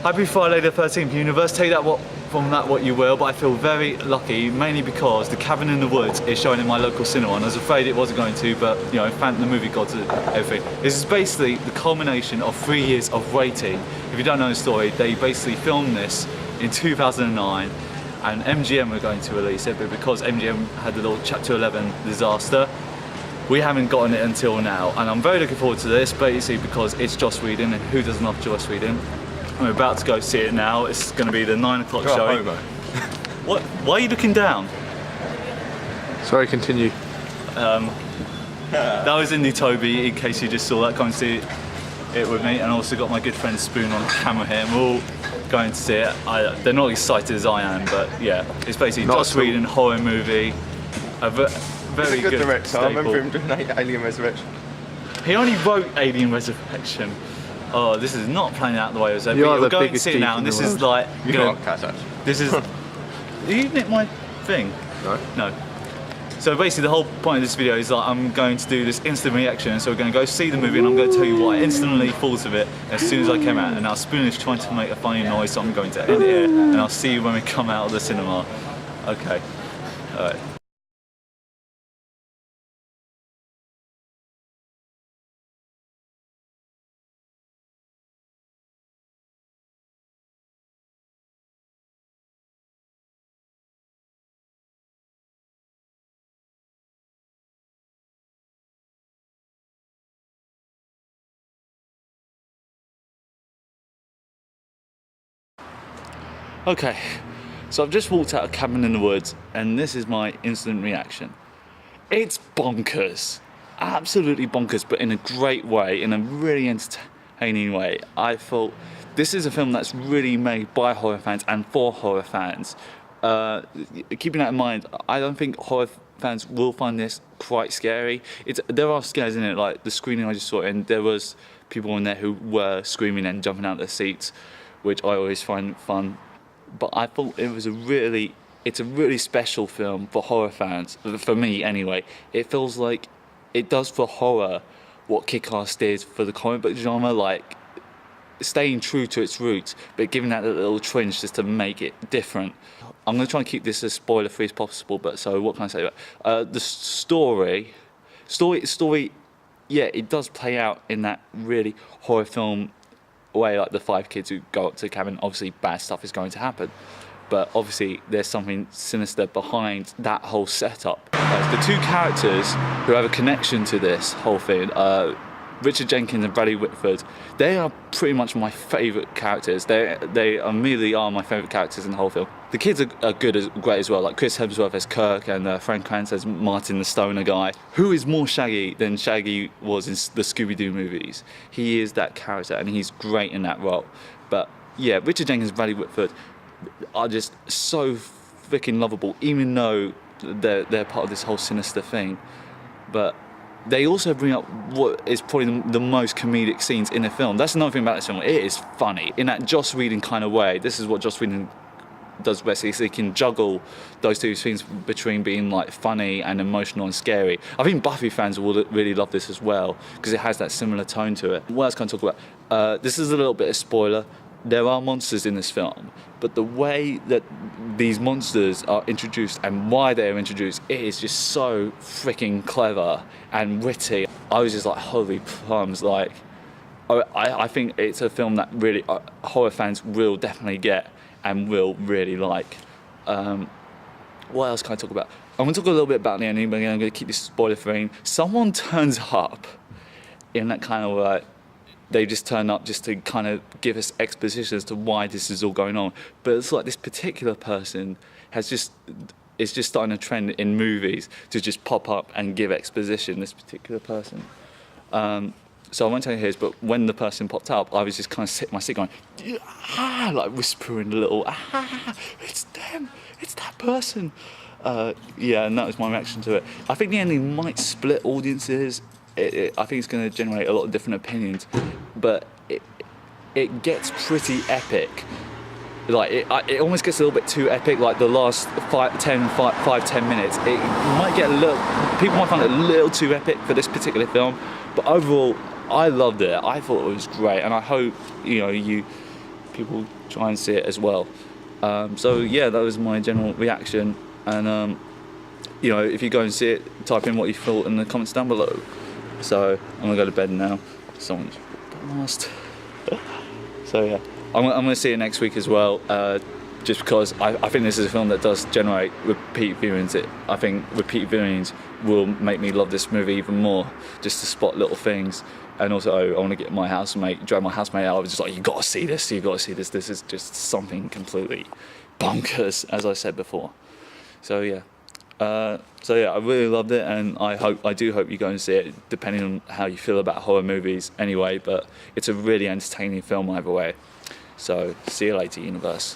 Happy Friday the 13th, universe. Take that from that what you will, but I feel very lucky, mainly because The Cabin in the Woods is showing in my local cinema, and I was afraid it wasn't going to, but you know, the movie gods and everything. This is basically the culmination of 3 years of waiting. If you don't know the story, they basically filmed this in 2009, and MGM were going to release it, but because MGM had the little Chapter 11 disaster, we haven't gotten it until now, and I'm very looking forward to this, basically because it's Joss Whedon, and who doesn't love Joss Whedon? I'm about to go see it now. It's going to be the 9 o'clock show. What? Why are you looking down? Sorry, continue. That was Indy Toby, in case you just saw that. Come and see it with me, and I also got my good friend Spoon on camera here, and we're all going to see it. They're not excited as I am, but yeah, it's basically Joss Whedon horror movie. A very good director. staple. I remember him doing Alien Resurrection. He only wrote Alien Resurrection. Oh, this is not playing out the way it was. You're going to see it now, and this is like. You can't catch that. This is. You nicked my thing? No. No. So basically, the whole point of this video is like I'm going to do this instant reaction. So we're going to go see the movie, and I'm going to tell you what I instantly thought of it as soon as I came out. And now Spoon is trying to make a funny noise, so I'm going to end it here, and I'll see you when we come out of the cinema. Okay. All right. Okay, so I've just walked out of Cabin in the Woods, and this is my instant reaction. It's bonkers, absolutely bonkers, but in a great way, in a really entertaining way. I thought this is a film that's really made by horror fans and for horror fans. Keeping that in mind, I don't think horror fans will find this quite scary. There are scares in it, like the screening I just saw, and there was people in there who were screaming and jumping out of their seats, which I always find fun. But I thought it's a really special film for horror fans, for me anyway. It feels like it does for horror what Kick-Ass did for the comic book genre, like staying true to its roots, but giving that a little twinge just to make it different. I'm going to try and keep this as spoiler-free as possible, but so what can I say about it? The story, yeah, it does play out in that really horror film way, like the 5 kids who go up to the cabin. Obviously bad stuff is going to happen, but obviously there's something sinister behind that whole setup. The two characters who have a connection to this whole thing, Richard Jenkins and Bradley Whitford, they are pretty much my favourite characters. They immediately are my favourite characters in the whole film. The kids are great as well, like Chris Hemsworth as Kirk and Frank Kranz as Martin the Stoner guy, who is more Shaggy than Shaggy was in the Scooby-Doo movies. He is that character, and he's great in that role. But yeah, Richard Jenkins and Bradley Whitford are just so freaking lovable, even though they're part of this whole sinister thing. But they also bring up what is probably the most comedic scenes in the film. That's another thing about this film. It is funny in that Joss Whedon kind of way. This is what Joss Whedon does best. He can juggle those two things between being like funny and emotional and scary. I think Buffy fans will really love this as well because it has that similar tone to it. What else can I talk about? This is a little bit of spoiler. There are monsters in this film, but the way that these monsters are introduced and why they're introduced, it is just so freaking clever and witty. I was just like, holy plums, like, I think it's a film that really horror fans will definitely get and will really like. What else can I talk about? I'm going to talk a little bit about the ending, but I'm going to keep this spoiler free. Someone turns up in that kind of like, they just turn up just to kind of give us exposition as to why this is all going on. But it's like this particular person is just starting a trend in movies to just pop up and give exposition, this particular person. So I won't tell you his, but when the person popped up, I was just kind of sitting in my seat going, ah, like whispering a little, ah, it's them, it's that person. Yeah, and that was my reaction to it. I think the ending might split audiences. I think it's going to generate a lot of different opinions, but it gets pretty epic. Like it almost gets a little bit too epic. Like the last 5-10 minutes, it might get a little. People might find it a little too epic for this particular film, but overall, I loved it. I thought it was great, and I hope you people try and see it as well. So yeah, that was my general reaction. And you know, if you go and see it, type in what you thought in the comments down below. So I'm gonna go to bed now. Someone's lost. So yeah, I'm gonna see it next week as well. Just because I think this is a film that does generate repeat viewings. I think repeat viewings will make me love this movie even more, just to spot little things. And also, I want to get my housemate, drag my housemate out. I was just like, you got to see this. This is just something completely bonkers, as I said before. So yeah, I really loved it, and I do hope you go and see it, depending on how you feel about horror movies anyway. But it's a really entertaining film either way. So see you later, universe.